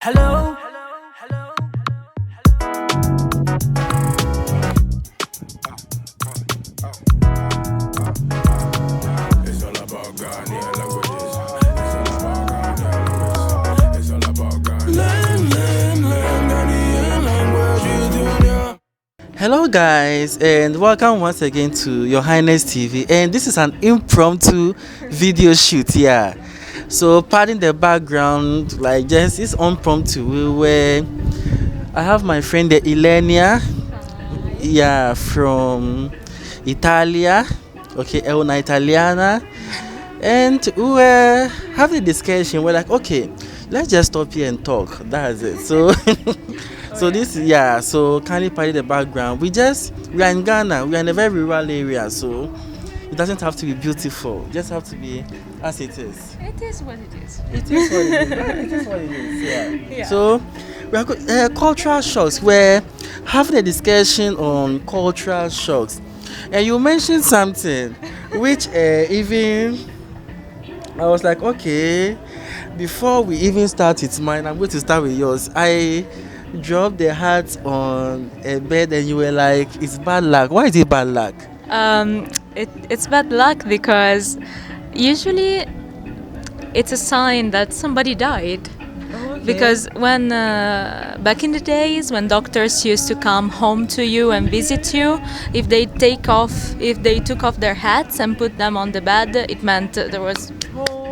Hello. It's all about Ghanaian languages. It's all about Ghanaian languages. It's all about Ghanaian languages, Junior. Hello guys, and welcome once again to Your Highness TV, and this is an impromptu video shoot here. So pardon the background, like just it's impromptu. I have my friend the Ylenia, yeah, from Italia, okay, è una italiana, and we were having a discussion. We're like, okay, let's just stop here and talk. That's it. So so this, yeah, so kindly pardon the background. We are in Ghana. We are in a very rural area, so it doesn't have to be beautiful. It just have to be as it is. It is what it is. It is what it is. It is what it is. Yeah. Yeah. So we are cultural shocks. We're having a discussion on cultural shocks, and you mentioned something which even I was like, okay, before we even start with mine, I'm going to start with yours. I dropped the hat on a bed, and you were like, it's bad luck. Why is it bad luck? It's bad luck because usually it's a sign that somebody died. Because when back in the days when doctors used to come home to you and visit you, if they took off their hats and put them on the bed, it meant there was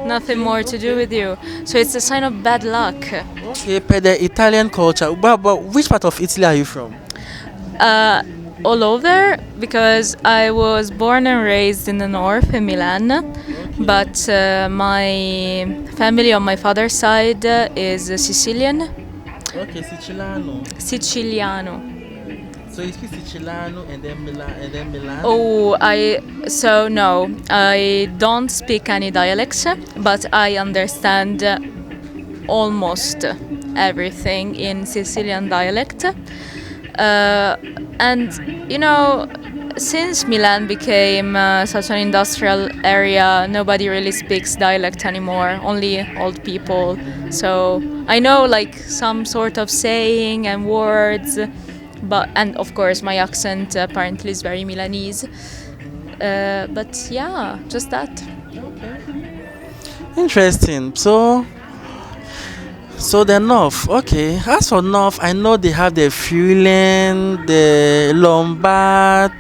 nothing more to do with you. So it's a sign of bad luck. Okay, per the Italian culture. But which part of Italy are you from? All over, because I was born and raised in the north in Milan, but my family on my father's side is Sicilian. Okay, Siciliano. So you speak Siciliano and then Milan. Oh, no, I don't speak any dialects, but I understand almost everything in Sicilian dialect. And you know, since Milan became such an industrial area, nobody really speaks dialect anymore, only old people. So I know like some sort of saying and words, and of course my accent apparently is very Milanese. But yeah, just that. Interesting. So the North, okay. As for North, I know they have the Friulian, the Lombard.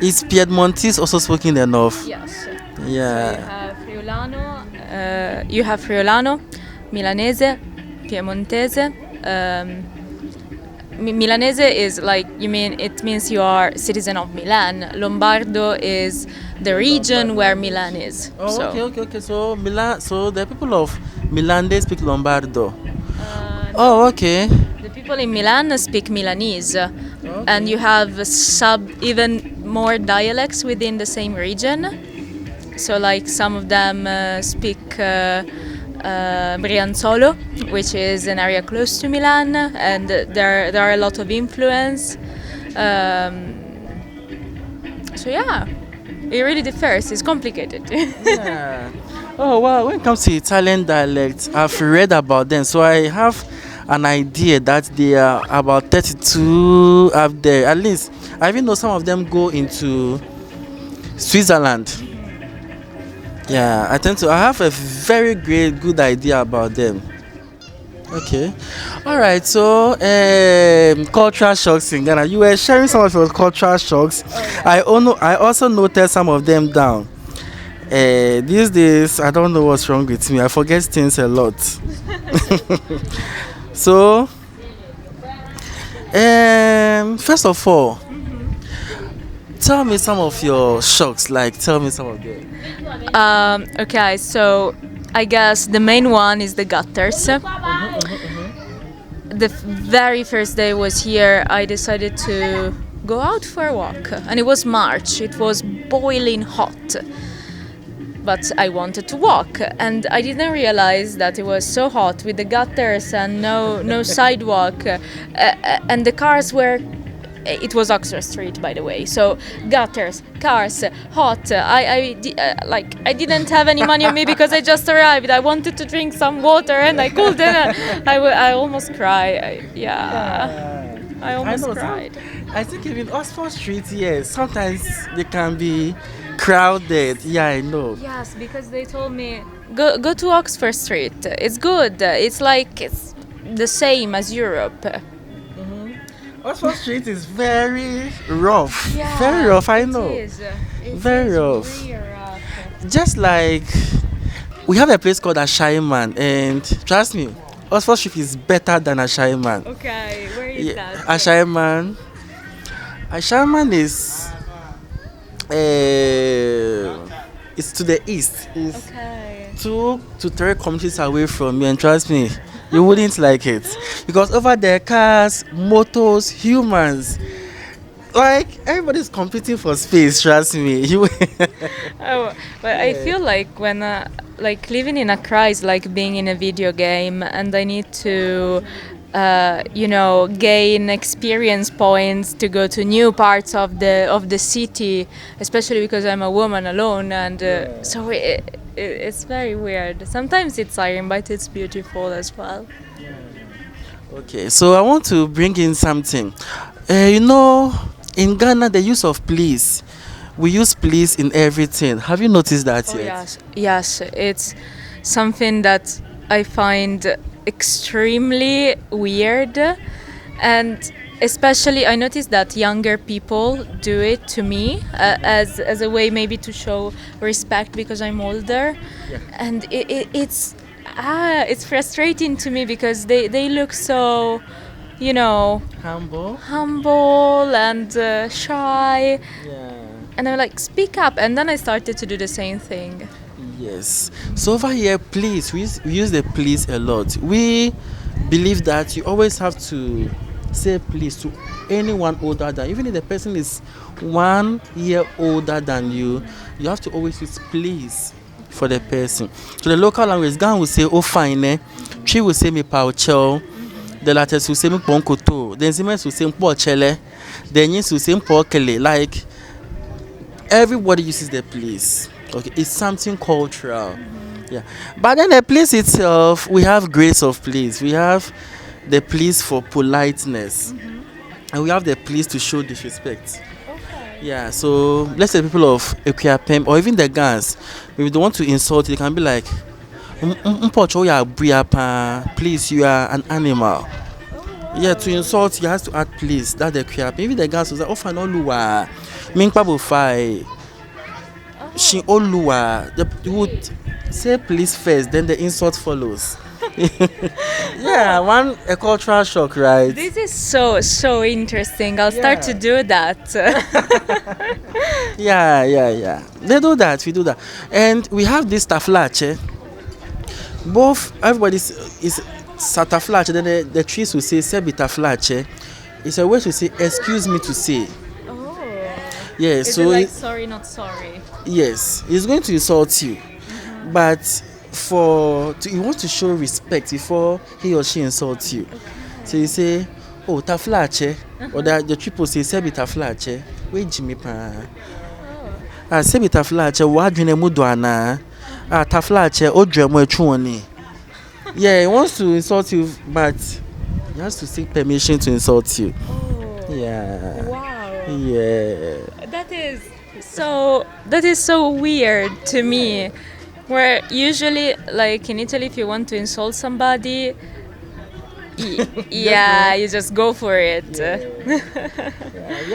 Is Piedmontese also spoken in the North? Yes. Yeah. So you have Friulano, Milanese, Piemontese. Milanese is like, it means you are citizen of Milan. Lombardo is the region where Milan is. Oh, so. okay. So Milan. So the people of Milan, they speak Lombardo. Oh, okay. The people in Milan speak Milanese, and you have even more dialects within the same region. So like some of them speak Brianzolo, which is an area close to Milan, and there are a lot of influence. So yeah, it really differs. It's complicated. Yeah. Oh wow, when it comes to Italian dialects, I've read about them, so I have an idea that they are about 32 up there. At least I even know some of them go into Switzerland. Yeah, I have a very good idea about them. Okay. Alright, so cultural shocks in Ghana. You were sharing some of your cultural shocks. I also noted some of them down. These days, I don't know what's wrong with me. I forget things a lot. So, first of all, tell me some of your shocks. Like, tell me some of them. Okay, so I guess the main one is the gutters. The very first day I was here, I decided to go out for a walk, and it was March. It was boiling hot. But I wanted to walk, and I didn't realize that it was so hot with the gutters and no sidewalk, and the cars were it was Oxford Street, by the way. So gutters, cars, hot. I didn't have any money on me because I just arrived. I wanted to drink some water and I couldn't. I almost cried. I almost know, cried. I think even Oxford Street, yes, sometimes they can be crowded. Yeah, I know. Yes, because they told me go to Oxford Street. It's good. It's like it's the same as Europe. Oxford Street is very rough. Yeah, Very rough, I it know. is. It Very is rough. really rough. Just like we have a place called Ashaiman, and trust me, Oxford Street is better than Ashaiman. Okay, where is that? Ashaiman. Ashaiman is it's to the east. It's Okay. 2 to 3 kilometers away from you, and trust me, you wouldn't like it because over there, cars, motors, humans, like everybody's competing for space. Trust me, you. Oh, but I feel like when like living in Accra is like being in a video game, and I need to gain experience points to go to new parts of the city, especially because I'm a woman alone, and so it's very weird. Sometimes it's tiring, but it's beautiful as well. Okay, so I want to bring in something. In Ghana, the use of please, we use please in everything. Have you noticed that Oh yet? yes, it's something that I find extremely weird, and especially I noticed that younger people do it to me as a way maybe to show respect because I'm older, and it's frustrating to me because they look so humble and shy, Yeah. and I'm like, speak up, and then I started to do the same thing. Yes. So over here, please, we use the please a lot. We believe that you always have to say please to anyone older than, even if the person is 1 year older than you, you have to always use please for the person. So the local language, Gan will say oh fine, Chi will say me pao chel, the latter will say me ponkoto, the Siemens will say mpo chele, the Nyins will say mpo kele. Like everybody uses the please. Okay, it's something cultural. Yeah, but then the please itself, we have grades of please. We have the please for politeness, and we have the please to show disrespect. Yeah, so let's say people of Equiapem or even the Gans, if they want to insult you, they can be like, "Mpocho ya briapa, please, you are an animal." Yeah, to insult you has to add please. That's the Equiapem. Even the Gans was like, "Oh, fanoluwa, minkpa bofai." She Oluwa, you would say please first, then the insult follows. Yeah, a cultural shock, right? This is so interesting. I'll start to do that. Yeah. They do that, we do that. And we have this taflache. Both, everybody is sataflache, then the trees will say sebi taflache. It's a way to say excuse me to say. Yeah, Is so it like sorry, not sorry? yes, he's going to insult you, but he wants to show respect before he or she insults you. So you say, "Oh, taflache," or the triple say, "Sebi taflache." Wait, Jimmy pa. Sebi taflache. What do you mudo ana? Taflache. Odremo echuoni. Yeah, he wants to insult you, but he has to seek permission to insult you. Yeah. Wow. Yeah. That is so weird to me. Where usually, like in Italy, if you want to insult somebody, you just go for it. You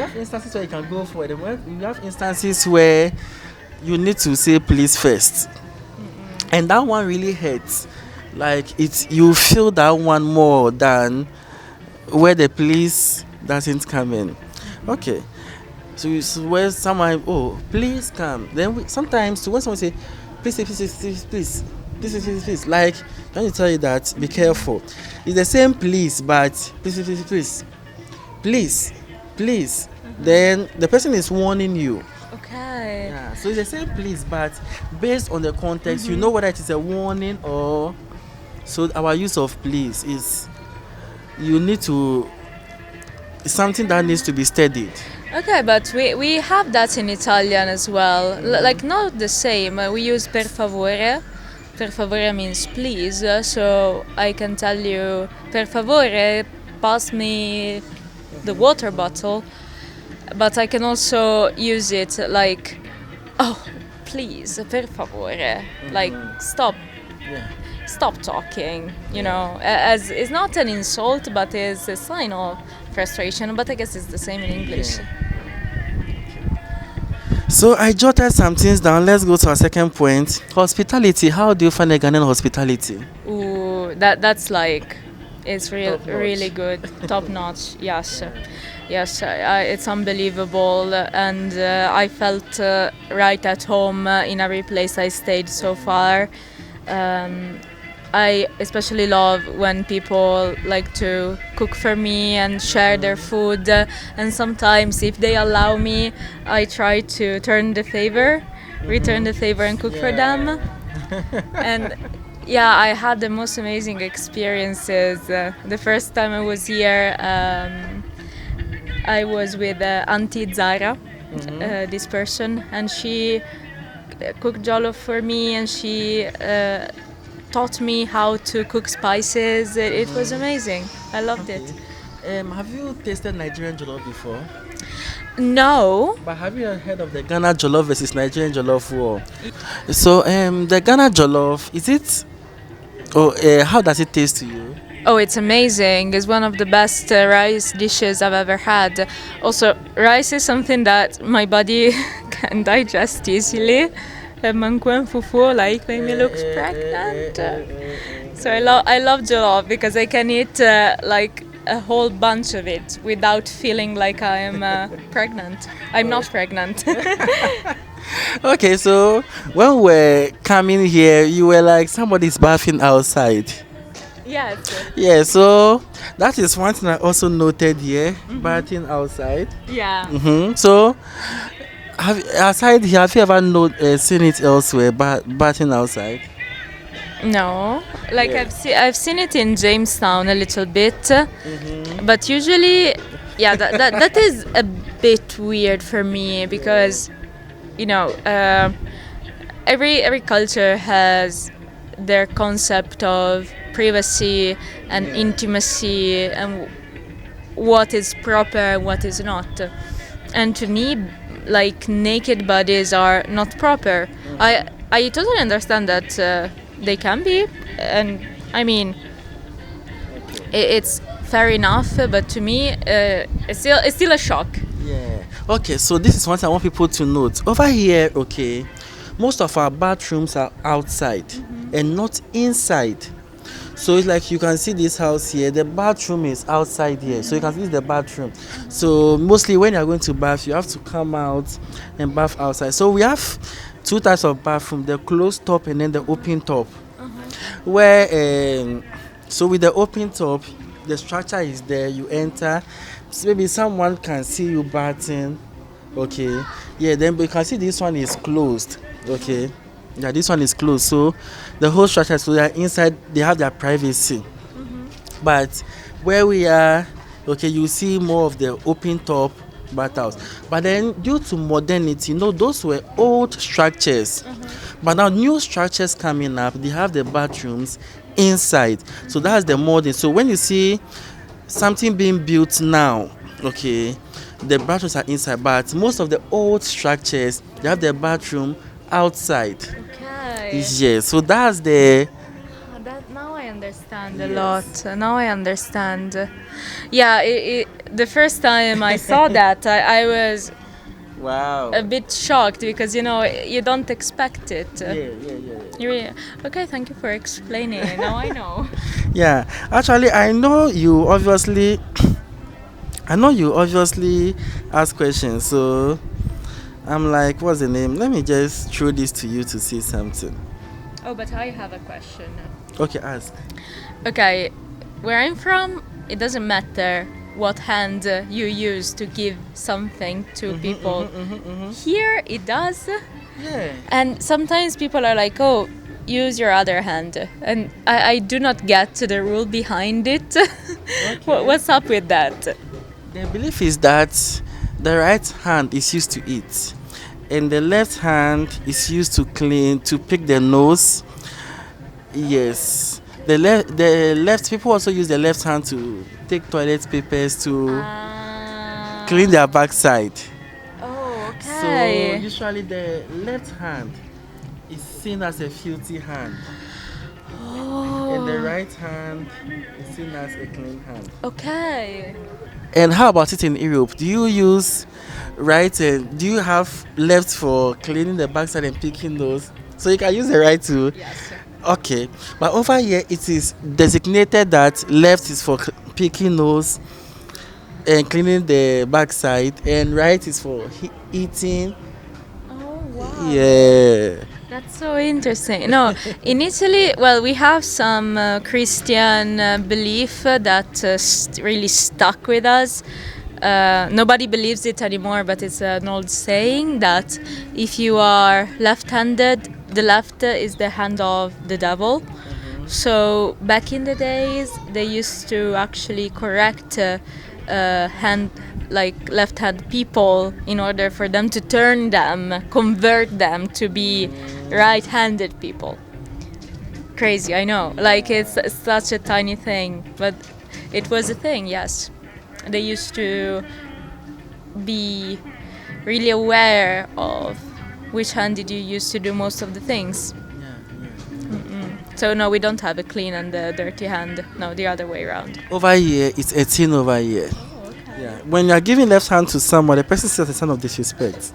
have instances where you can go for it. You have instances where you need to say please first, and that one really hurts. Like you feel that one more than where the please doesn't come in. Okay. So where someone, oh, please come. Then sometimes when someone say, please, like trying to tell you that be careful. It's the same please, but please. Then the person is warning you. Okay. Yeah. So it's the same please, but based on the context, you know whether it is a warning or. So our use of please is, you need to something that needs to be studied. Okay, but we have that in Italian as well. Like not the same. We use per favore. Per favore means please. So I can tell you, per favore, pass me the water bottle. But I can also use it like, oh, please, per favore. Like stop. Yeah. Stop talking, you know, as it's not an insult, but is a sign of frustration. But I guess it's the same in English. So I jotted some things down. Let's go to our second point. Hospitality. How do you find a Ghanaian hospitality? Ooh, that's like, it's Top-notch. really good, top notch. Yes, yes, it's unbelievable, and I felt right at home in every place I stayed so far. I especially love when people like to cook for me and share their food, and sometimes if they allow me, I try to return the favor and cook for them. And yeah, I had the most amazing experiences. The first time I was here, I was with Auntie Zara, this person, and she cooked jollof for me, and she taught me how to cook spices. It was amazing. I loved it. Have you tasted Nigerian jollof before? No. But have you heard of the Ghana jollof versus Nigerian jollof war? So the Ghana jollof, is it? How does it taste to you? Oh, it's amazing. It's one of the best rice dishes I've ever had. Also, rice is something that my body can digest easily. Manquen fufu, like, make me look pregnant. So I love jollof because I can eat like a whole bunch of it without feeling like I am pregnant. I'm not pregnant. Okay, so when we're coming here, you were like, somebody's bathing outside. Yes. Yeah, so that is one thing I also noted here, bathing outside. Yeah. So, aside here, have you ever seen it elsewhere, bathing outside? No, like Yeah. I've seen it in Jamestown a little bit, but usually, yeah, that is a bit weird for me because, you know, every culture has their concept of privacy and intimacy and what is proper and what is not. And to me, like, naked bodies are not proper. I totally understand that they can be, and I mean, it's fair enough. But to me, it's still a shock. Yeah. Okay, so this is one thing I want people to note. Over here, okay, most of our bathrooms are outside and not inside. So it's like you can see this house here, the bathroom is outside here. So you can see the bathroom. So mostly when you're going to bath, you have to come out and bath outside. So we have two types of bathroom, the closed top and then the open top. Where, so with the open top, the structure is there, you enter. So maybe someone can see you bathing. Okay. Yeah, then but you can see this one is closed. Okay. Yeah, this one is closed. So the whole structure, so they are inside, they have their privacy. But where we are, okay, you see more of the open top bathhouse. But then due to modernity, you know, those were old structures. But now new structures coming up, they have the bathrooms inside. So that's the modern. So when you see something being built now, okay, the bathrooms are inside, but most of the old structures, they have the bathroom outside. Okay. Yeah, so that's the Now I understand a lot. Now I understand. Yeah, the first time I saw that, I was wow. a bit shocked because, you know, you don't expect it. Yeah. Okay, thank you for explaining. Now I know. Yeah, actually, I know you obviously ask questions. So I'm like, what's the name? Let me just throw this to you to see something. Oh, but I have a question. Okay, ask. Okay, where I'm from, it doesn't matter what hand you use to give something to people. Here, it does. Yeah. And sometimes people are like, oh, use your other hand. And I do not get the rule behind it. What's up with that? The belief is that the right hand is used to eat, and the left hand is used to clean, to pick the nose. Yes. The left people also use the left hand to take toilet papers to clean their backside. Oh, So okay. usually the left hand is seen as a filthy hand, and the Oh, right hand is seen as a clean hand. okay. And how about it in Europe? Do you use right and do you have left for cleaning the backside and picking those? So you can use the right too. Yes. Okay, but over here it is designated that left is for picking nose and cleaning the backside, and right is for eating. Oh, wow. Yeah. That's so interesting. No, in Italy, well, we have some Christian belief that really stuck with us. Nobody believes it anymore, but it's an old saying that if you are left-handed, the left is the hand of the devil. So back in the days, they used to actually correct hand, like left-hand people, in order for them to turn them, convert them to be right-handed people. Crazy, I know. Like it's such a tiny thing, but it was a thing. Yes, they used to be really aware of which hand did you use to do most of the things. So no, we don't have a clean and a dirty hand. No, the other way around. Over here, it's 18 over here. Yeah. When you are giving left hand to someone, the person says a sign of disrespect.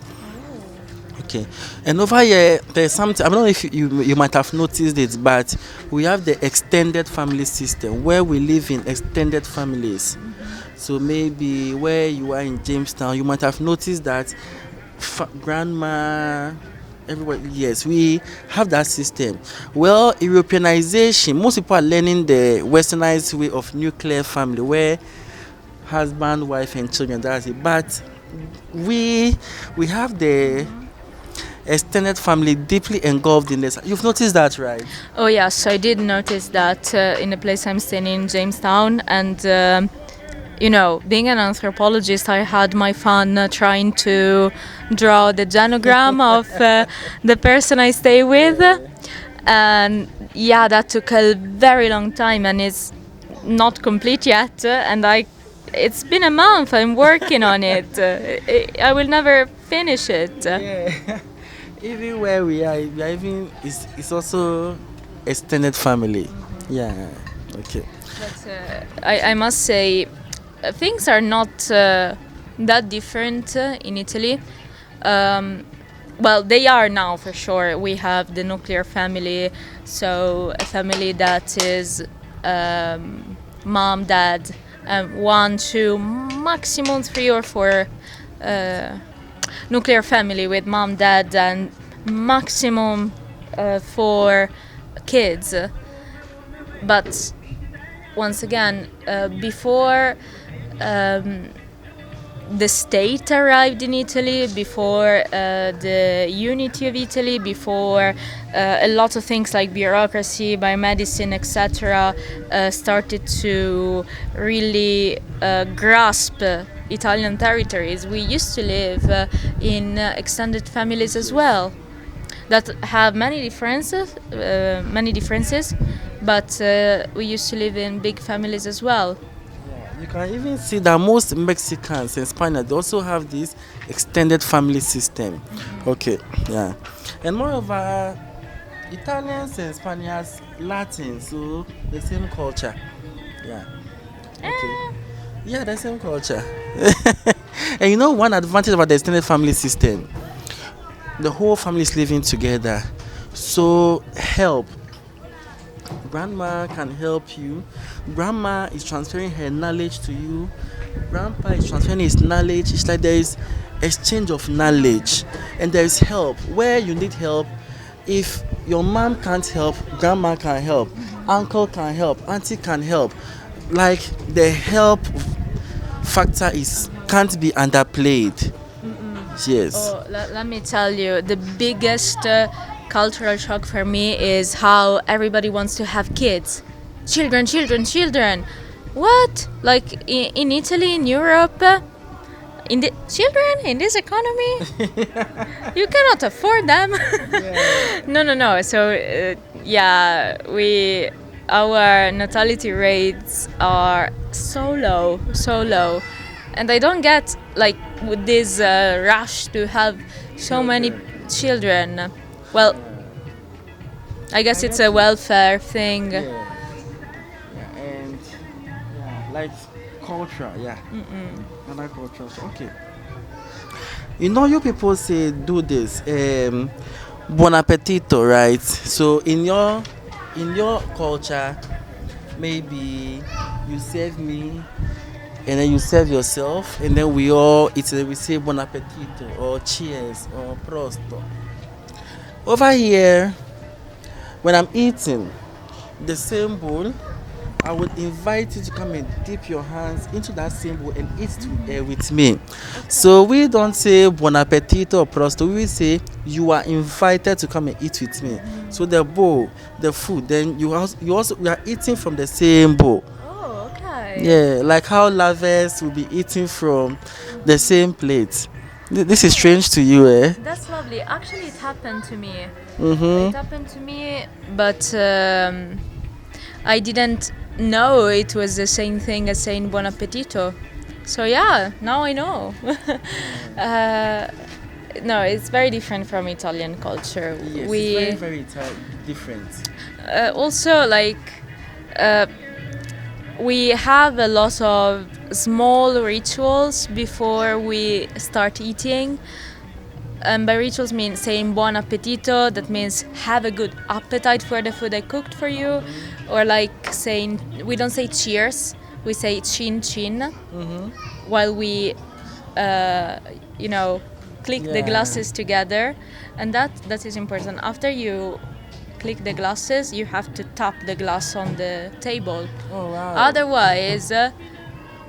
Okay. And over here, there's something, I don't know if you might have noticed it, but we have the extended family system where we live in extended families. So maybe where you are in Jamestown, you might have noticed that grandma, everybody, yes, we have that system. Well, Europeanization, most people are learning the westernized way of nuclear family where husband, wife, and children, that's it. But we have the extended family deeply engulfed in this. You've noticed that, right? Oh yes, I did notice that in the place I'm staying in Jamestown, and you know, being an anthropologist, I had my fun trying to draw the genogram of the person I stay with, and yeah, that took a very long time, and it's not complete yet, it's been a month. I'm working on it. I will never finish it. Yeah. Even where we are even it's also extended family. Yeah. Okay. But I must say, things are not that different in Italy. Well, they are now for sure. We have the nuclear family, so a family that is mom, dad, one, two, maximum 3 or 4 nuclear family with mom, dad, and maximum 4 kids. But once again, before the state arrived in Italy, before the unity of Italy, before a lot of things like bureaucracy, biomedicine, etc., started to really grasp Italian territories, we used to live in extended families as well, that have many differences, but we used to live in big families as well. You can even see that most Mexicans and Spaniards, they also have this extended family system. Okay, yeah. And moreover, Italians and Spaniards, Latin, so the same culture. Yeah. Okay. Yeah, the same culture. And you know one advantage about the extended family system? The whole family is living together. So help. Grandma can help you. Grandma is transferring her knowledge to you. Grandpa is transferring his knowledge. It's like there is exchange of knowledge, and there is help where you need help. If your mom can't help, grandma can help, uncle can help, auntie can help. Like the help factor can't be underplayed. Yes. Oh, let me tell you, the biggest cultural shock for me is how everybody wants to have kids. Children. What? Like in Italy, in Europe, in the children in this economy, you cannot afford them. No. So yeah, our natality rates are so low, and I don't get like with this rush to have so many children. Well, I guess it's a welfare thing. Yeah, and like culture, another culture. So, okay. You know, you people say do this, buon appetito, right? So in your culture, maybe you serve me, and then you serve yourself, and then we all eat. We say buon appetito or cheers or prosto. Over here, when I'm eating the same bowl, I would invite you to come and dip your hands into that same bowl and eat with me. So we don't say buon appetito or prosto. We say you are invited to come and eat with me. So the bowl, the food, then we are eating from the same bowl. Oh, okay. Yeah, like how lovers will be eating from the same plate. This is strange to you, eh? That's lovely. Actually, it happened to me. Mm-hmm. It happened to me, but I didn't know it was the same thing as saying buon appetito. So yeah, now I know. No, it's very different from Italian culture. Yes, it's very, very different. Also, like, we have a lot of small rituals before we start eating. And by rituals mean saying buon appetito, that means have a good appetite for the food I cooked for you. Or like saying, we don't say cheers, we say chin chin, while we, click the glasses together. And that is important. After you click the glasses, you have to tap the glass on the table. Oh, wow. Otherwise,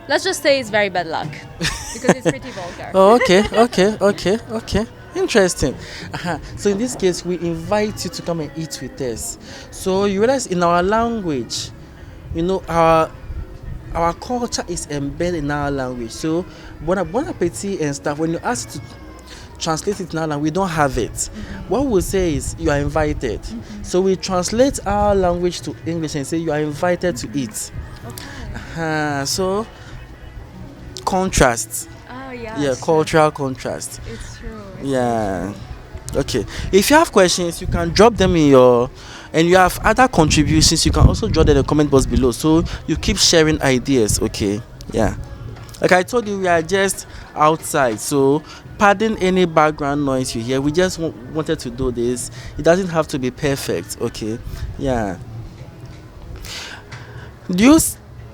let's just say it's very bad luck, because it's pretty vulgar. Oh, okay. Interesting. So in this case, we invite you to come and eat with us. So you realize in our language, you know, our culture is embedded in our language. So bon appetit and stuff, when you ask to translate it in our language, we don't have it. What we'll say is you are invited. So we translate our language to English and say you are invited to eat. Okay. So contrast. Oh yeah. Yeah, cultural contrast. It's true. Yeah. Okay. If you have questions, you can drop them and you have other contributions, you can also drop them in the comment box below. So you keep sharing ideas, okay? Yeah. Like I told you, we are just outside, so pardon any background noise you hear. We just wanted to do this. It doesn't have to be perfect, okay? Yeah. Do you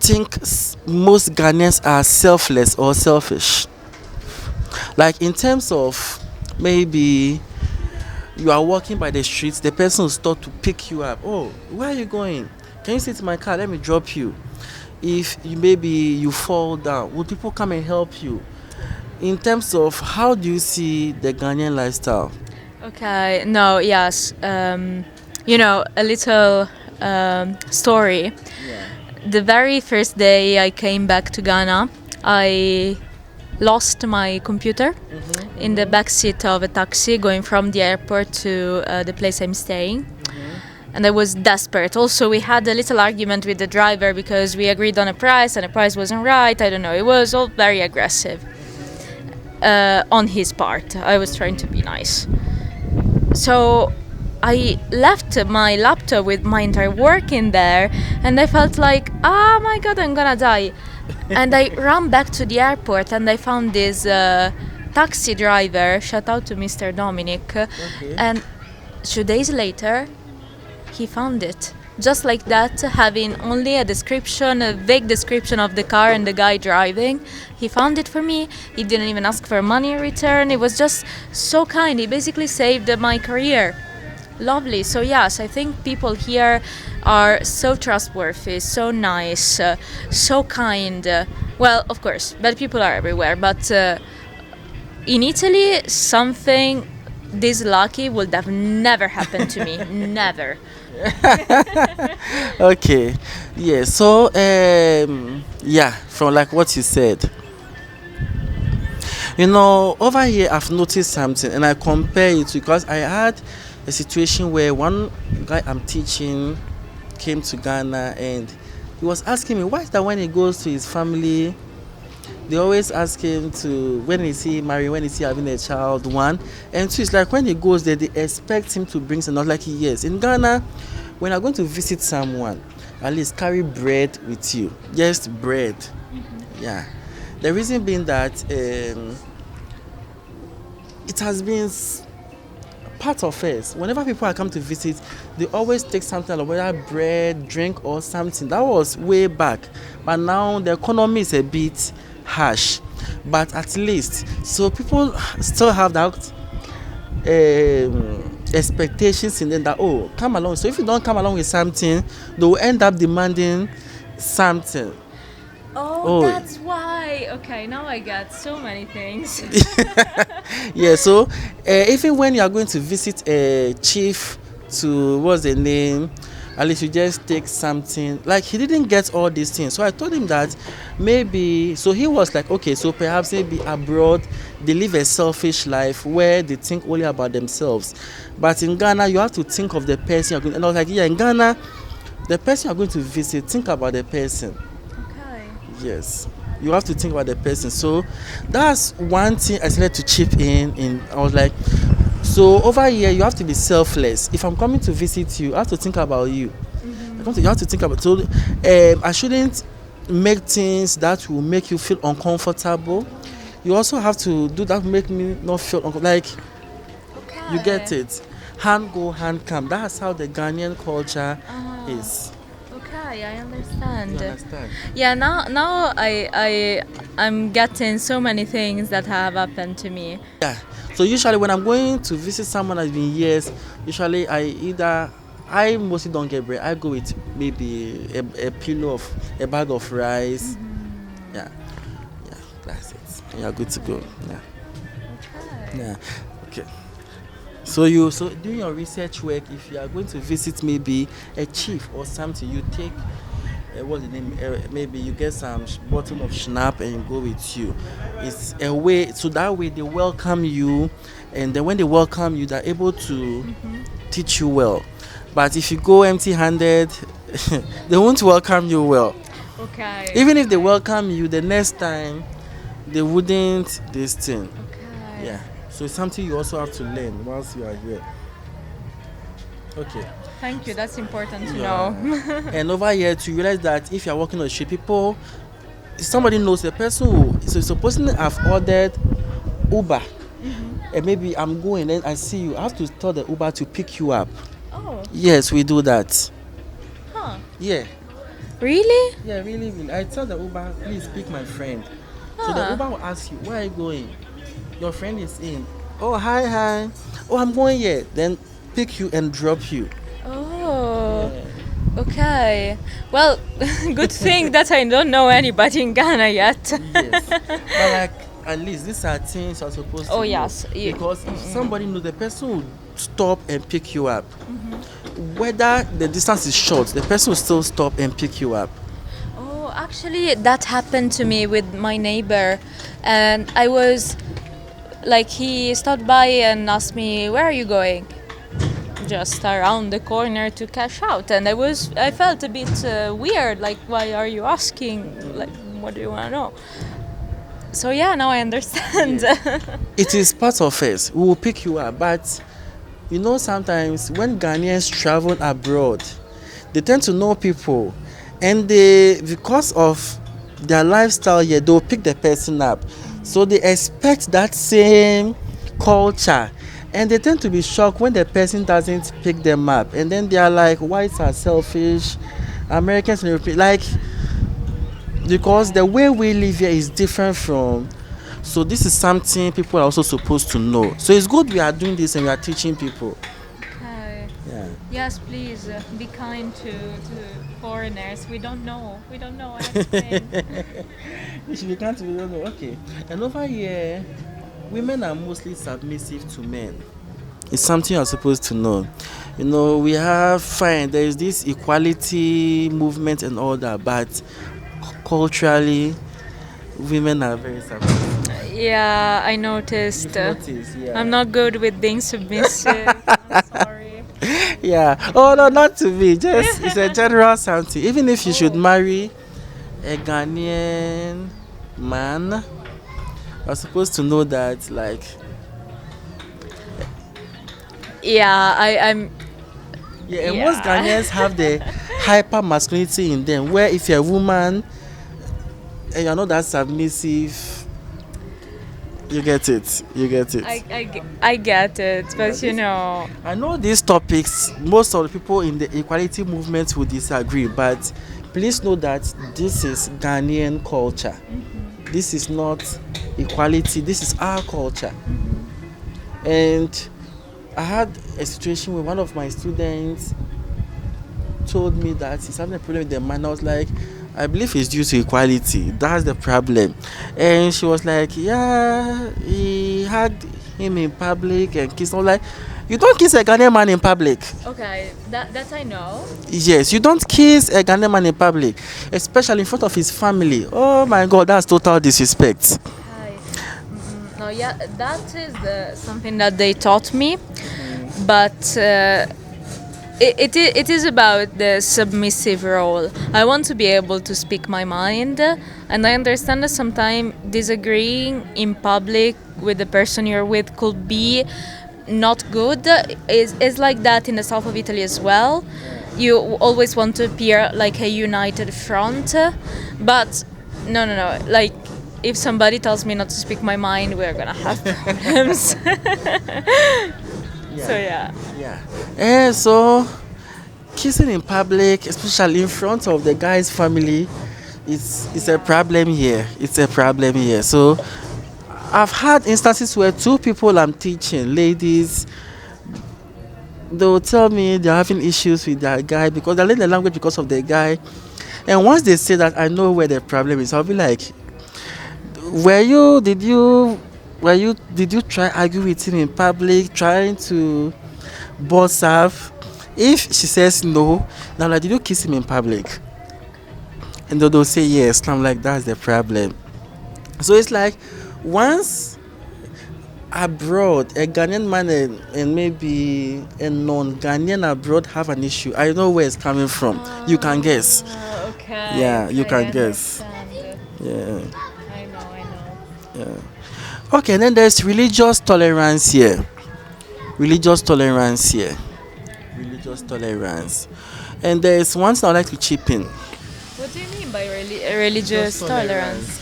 think most Ghanaians are selfless or selfish? Like in terms of maybe you are walking by the streets, the person will start to pick you up. Oh, where are you going? Can you sit in my car? Let me drop you. If maybe you fall down, will people come and help you? In terms of how do you see the Ghanaian lifestyle? Okay. No. Yes. A little story. Yeah. The very first day I came back to Ghana, I lost my computer in the back seat of a taxi going from the airport to the place I'm staying. And I was desperate. Also, we had a little argument with the driver because we agreed on a price and the price wasn't right. I don't know. It was all very aggressive on his part. I was trying to be nice. So I left my laptop with my entire work in there, and I felt like, oh my God, I'm gonna die. And I ran back to the airport and I found this taxi driver, shout out to Mr. Dominic, and 2 days later, he found it. Just like that, having only a vague description of the car and the guy driving. He found it for me. He didn't even ask for money in return. It was just so kind. He basically saved my career. Lovely. So yes, I think people here are so trustworthy, so nice, so kind. Well, of course, bad people are everywhere, but in Italy, something this lucky would have never happened to me. Never. Okay. Yeah. So yeah, from like what you said. You know, over here I've noticed something and I compare it because I had a situation where one guy I'm teaching came to Ghana and he was asking me why is that when he goes to his family they always ask him to when is he married, when is he having a child, one. And two, it's like when he goes there they expect him to bring something. Like yes, in Ghana when you're going to visit someone, at least carry bread with you. Just bread. Yeah. The reason being that it has been part of us. Whenever people are come to visit, they always take something like whether bread, drink, or something. That was way back, but now the economy is a bit harsh. But at least, so people still have that expectations in them that oh, come along. So if you don't come along with something, they will end up demanding something. Oh, that's why. Okay, now I got so many things. Yeah, so even when you are going to visit a chief to what's the name, at least you just take something. Like he didn't get all these things, so I told him that maybe. So he was like, okay, so perhaps maybe abroad they live a selfish life where they think only about themselves, but in Ghana you have to think of the person you're going. And I was like, yeah, in Ghana, the person you're going to visit, think about the person. Yes, you have to think about the person. So that's one thing I started to chip in. I was like, so over here you have to be selfless. If I'm coming to visit you, I have to think about you. You have to think about. So I shouldn't make things that will make you feel uncomfortable. You also have to do that make me not feel like you get it. Hand go, hand come. That's how the Ghanaian culture is. Okay, I understand. You understand? Yeah, now I'm getting so many things that have happened to me. Yeah. So usually when I'm going to visit someone that's been years, usually I mostly don't get bread. I go with maybe a bag of rice. Yeah, that's it. You're good to go. Yeah. Okay. Yeah. Okay. So doing your research work, if you are going to visit maybe a chief or something, you take what's the name? Maybe you get some bottle of schnapp and you go with you. It's a way, so that way they welcome you, and then when they welcome you, they're able to teach you well. But if you go empty-handed, they won't welcome you well. Okay. Even if they welcome you, the next time they wouldn't this thing. Okay. Yeah. So it's something you also have to learn whilst you are here. Okay. Thank you. That's important to Yeah. know. And over here to realize that if you're walking on the street, somebody knows the person who, so supposedly I've ordered Uber, and maybe I'm going and I see you, I have to tell the Uber to pick you up. Oh. Yes, we do that. Huh. Yeah. Really? Yeah, really, really. I tell the Uber, please pick my friend. So the Uber will ask you, where are you going? Your friend is in. Oh, hi. Oh, I'm going here. Then pick you and drop you. Oh. Yeah. Okay. Well, good thing that I don't know anybody in Ghana yet. Yes. But like, at least these are things you're supposed to Oh, know. yes. Because if somebody knows, the person will stop and pick you up. Whether the distance is short, the person will still stop and pick you up. Oh, actually, that happened to me with my neighbor. And I was like, he stopped by and asked me, where are you going? Just around the corner to cash out. And I felt a bit weird, like, why are you asking? Like, what do you want to know? So yeah, now I understand. Yeah. It is part of us. We will pick you up. But, you know, sometimes when Ghanaians travel abroad, they tend to know people. And because of their lifestyle here, they'll pick the person up. So they expect that same culture. And they tend to be shocked when the person doesn't pick them up. And then they are like, whites are selfish, Americans and Europeans. Like, because the way we live here is different from. So this is something people are also supposed to know. So it's good we are doing this and we are teaching people. Okay. Yeah. Yes, please be kind to foreigners. We don't know anything. You should be kind to people. Okay. And over here, women are mostly submissive to men. It's something you're supposed to know. We have fine. There is this equality movement and all that, but culturally, women are very submissive. Yeah, I noticed. You've noticed, yeah. I'm not good with being submissive. I'm sorry. Yeah. Oh no, not to me. Just it's a general something. Even if you should marry a Ghanaian man, you're supposed to know that, like, Yeah, I'm. yeah, and most Yeah. Ghanaians have the hyper masculinity in them, where if you're a woman and you're not that submissive, you get it. You get it. I get it, but Yeah, you I know these topics, most of the people in the equality movement will disagree, but please know that this is Ghanaian culture. This is not equality, this is our culture. And I had a situation where one of my students told me that he's having a problem with the man. I was like, I believe it's due to equality. That's the problem. And she was like, yeah, he had him in public and kissed. I was like, you don't kiss a Ghanaian man in public. Okay, that I know. Yes, you don't kiss a Ghanaian man in public, especially in front of his family. Oh my God, that's total disrespect. Hi. No, yeah, that is something that they taught me, but it is about the submissive role. I want to be able to speak my mind, and I understand that sometimes disagreeing in public with the person you're with could be not good. Is like that in the south of Italy as well. You always want to appear like a united front, but no. Like, if somebody tells me not to speak my mind, we're gonna have problems. So yeah. Yeah. And so kissing in public, especially in front of the guy's family, it's a problem here. It's a problem here. So I've had instances where two people I'm teaching, ladies, they'll tell me they're having issues with that guy because they learn the language because of the guy. And once they say that, I know where the problem is. I'll be like, did you try argue with him in public, trying to boss up? If she says no, now like, did you kiss him in public? And they'll say yes. And I'm like, that's the problem. So it's like, once abroad, a Ghanaian man and maybe a non-Ghanaian abroad have an issue, I know where it's coming from. You can guess. Okay. Yeah, you can guess. Yeah. Yeah. Okay, and then there's religious tolerance here. Religious tolerance. And there's one thing I'd like to chip in. What do you mean by religious tolerance?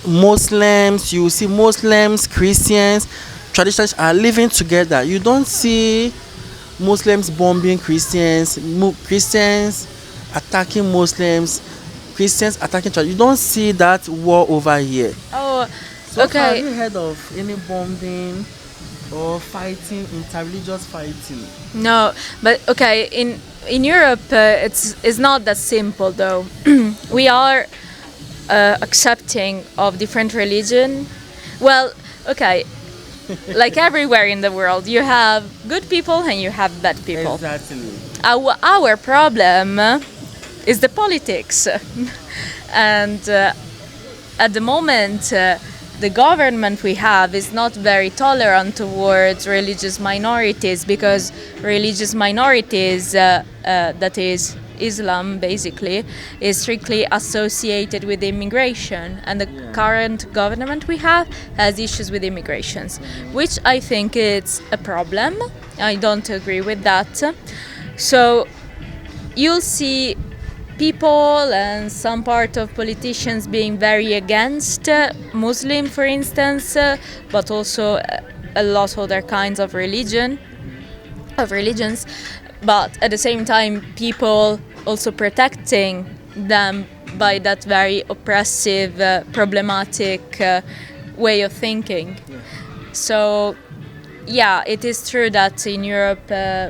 Muslims, you see Muslims, Christians, traditions are living together. You don't see Muslims bombing Christians, Christians attacking Muslims, Christians attacking church. You don't see that war over here. Oh, So okay. have you heard of any bombing or fighting, interreligious fighting? No, but okay. In Europe, it's not that simple though. We are accepting of different religion. Well, okay. Like everywhere in the world, you have good people and you have bad people. Exactly. Our problem is the politics, and at the moment. The government we have is not very tolerant towards religious minorities because religious minorities, that is Islam basically, is strictly associated with immigration, and the current government we have has issues with immigrations, which I think it's a problem. I don't agree with that. So you'll see people and some part of politicians being very against Muslim, for instance, but also a lot of other kinds of religions. But at the same time, people also protecting them by that very oppressive, problematic way of thinking. So, yeah, it is true that in Europe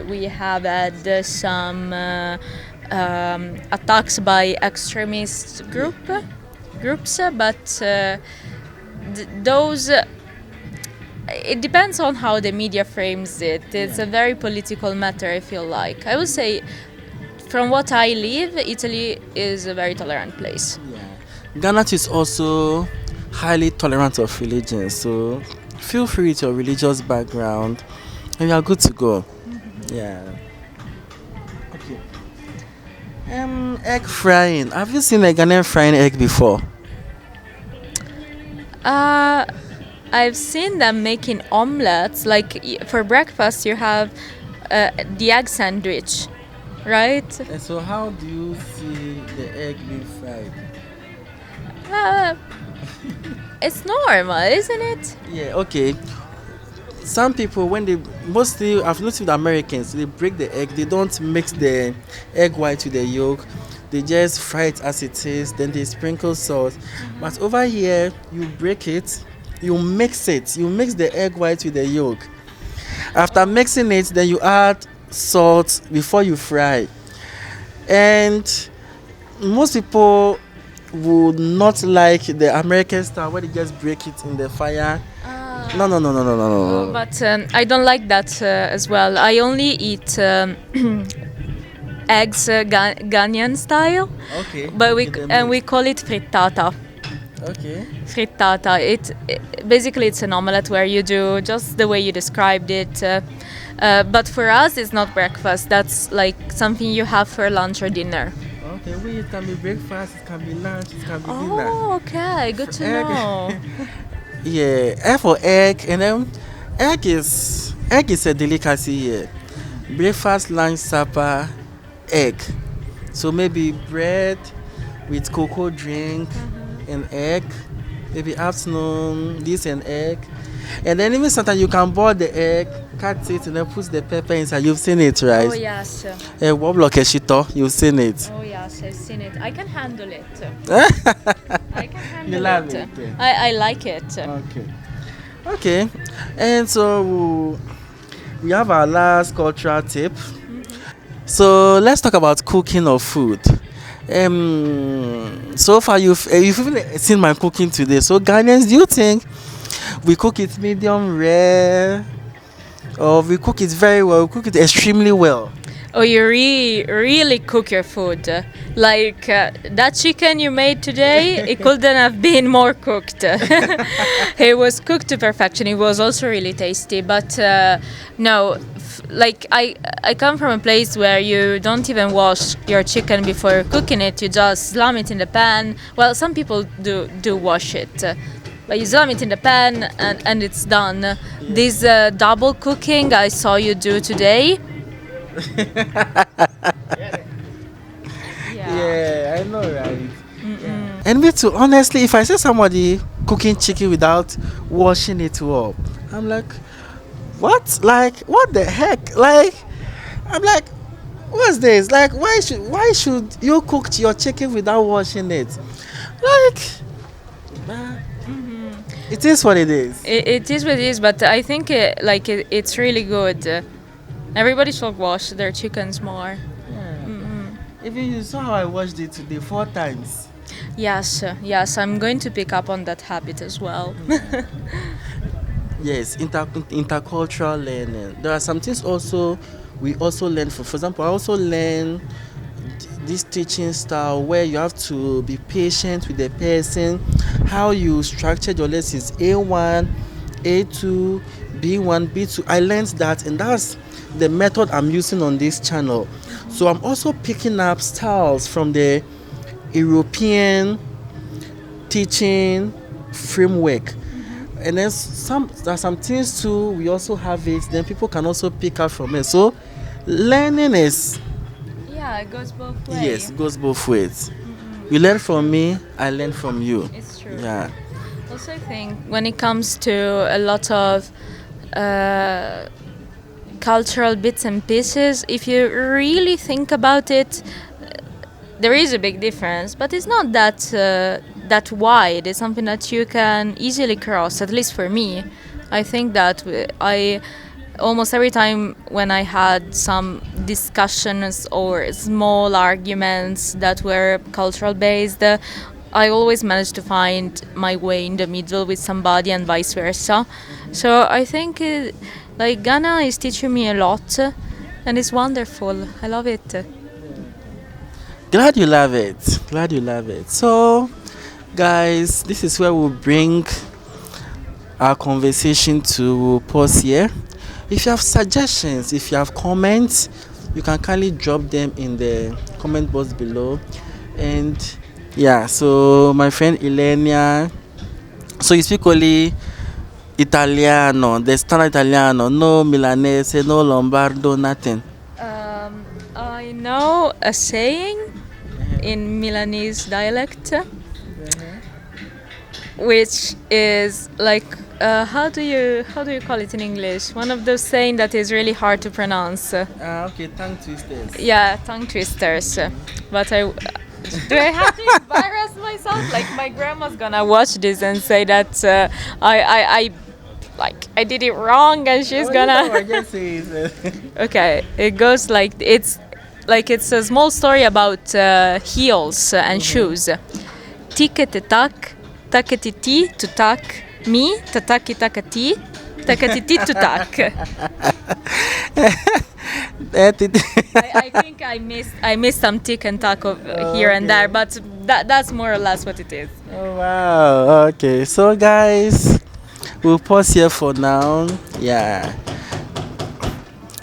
we have had some attacks by extremist groups, but those it depends on how the media frames it. It's a very political matter, I feel like. I would say, from what I live, Italy is a very tolerant place. Ghana is also highly tolerant of religion, so feel free with your religious background and you are good to go. Yeah. Okay. Egg frying. Have you seen a Ghanaian frying egg before? I've seen them making omelets. Like for breakfast, you have the egg sandwich, right? And so how do you see the egg being fried? Uh, it's normal, isn't it? Yeah, okay. Some people, when they mostly, I've noticed with Americans, they break the egg, they don't mix the egg white with the yolk, they just fry it as it is, then they sprinkle salt. But over here, you break it, you mix the egg white with the yolk. After mixing it, then you add salt before you fry. And most people would not like the American style where they just break it in the fire. No. But I don't like that as well. I only eat eggs Ghanaian style, Okay. but okay, we call it frittata. Okay. Frittata. Basically it's an omelette where you do just the way you described it. But for us, it's not breakfast. That's like something you have for lunch or dinner. Okay, it can be breakfast, it can be lunch, it can be dinner. Oh, okay. Good to Egg. know. Yeah, egg for egg, and then egg is a delicacy here. Breakfast, lunch, supper, egg. So maybe bread with cocoa drink and egg. Maybe afternoon, this and egg. And then even sometimes you can boil the egg, cut it, and then put the pepper inside. You've seen it, right? Oh, yes. Woblo keshito, you've seen it. Oh, yes, I've seen it. I can handle it. I can handle You love it. it? I like it. Okay. And so we have our last cultural tip. So let's talk about cooking of food. So far you've even seen my cooking today. So Ghanaians, do you think we cook it medium rare, or we cook it very well? We cook it extremely well. Oh, you really cook your food. Like that chicken you made today, it couldn't have been more cooked. It was cooked to perfection. It was also really tasty. But no, like I come from a place where you don't even wash your chicken before cooking it. You just slam it in the pan. Well, some people do wash it. But you slam it in the pan and it's done. This double cooking I saw you do today. Yeah, I know, right? Yeah. And me too, honestly, if I see somebody cooking chicken without washing it up, I'm like, what? Like, what the heck? Like, I'm like, what's this? Like, why should you cook your chicken without washing it? Like, it is what it is. It is what it is, but I think it's really good. Everybody should wash their chickens more. Even you saw how I washed it today 4 times. Yes, I'm going to pick up on that habit as well. Yes, intercultural learning. There are some things also we also learn from. For example, I also learn this teaching style where you have to be patient with the person, how you structured your lessons, A1, A2, B1, B2. I learned that, and that's the method I'm using on this channel. So I'm also picking up styles from the European teaching framework. And then there are some things too, we also have it, then people can also pick up from it. So learning is... Yeah, it goes both ways. Yes, it goes both ways. You learn from me, I learn from you. It's true. Yeah. Also, I think when it comes to a lot of cultural bits and pieces, if you really think about it, there is a big difference, but it's not that wide. It's something that you can easily cross, at least for me. I think that I almost every time when I had some discussions or small arguments that were cultural based, I always manage to find my way in the middle with somebody and vice versa. So I think like Ghana is teaching me a lot, and it's wonderful. I love it. Glad you love it. Glad you love it. So, guys, this is where we'll bring our conversation to. We'll pause here. If you have suggestions, if you have comments, you can kindly drop them in the comment box below. And yeah, so my friend Ylenia, so you speak only Italiano, the standard Italiano, no Milanese, no Lombardo, nothing. I know a saying in Milanese dialect, which is like how do you call it in English? One of those saying that is really hard to pronounce. Okay, tongue twisters. Yeah, tongue twisters. But do I have to embarrass myself? Like my grandma's gonna watch this and say that I did it wrong, and she's gonna. Okay, it goes like it's a small story about heels and shoes. Tiket taketiti to tak me tataki takati takatiti to tak. I think I missed some tick and tack here and there, but that's more or less what it is. Oh wow. Okay. So guys, we'll pause here for now. Yeah.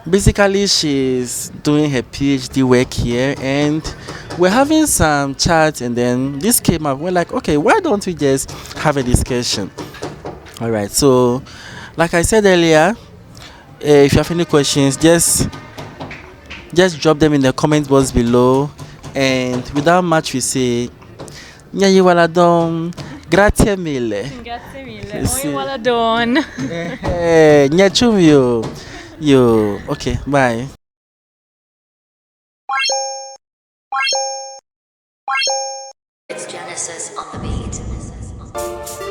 Basically, she's doing her PhD work here, and we're having some chats, and then this came up. We're like, okay, why don't we just have a discussion? All right. So, like I said earlier, if you have any questions, just drop them in the comment box below. And without much, we say, Nyayi waladon, grazie mille. Grazie mille. Oi waladon. Nyachum yo. Okay, bye. It's Genesis on the beat.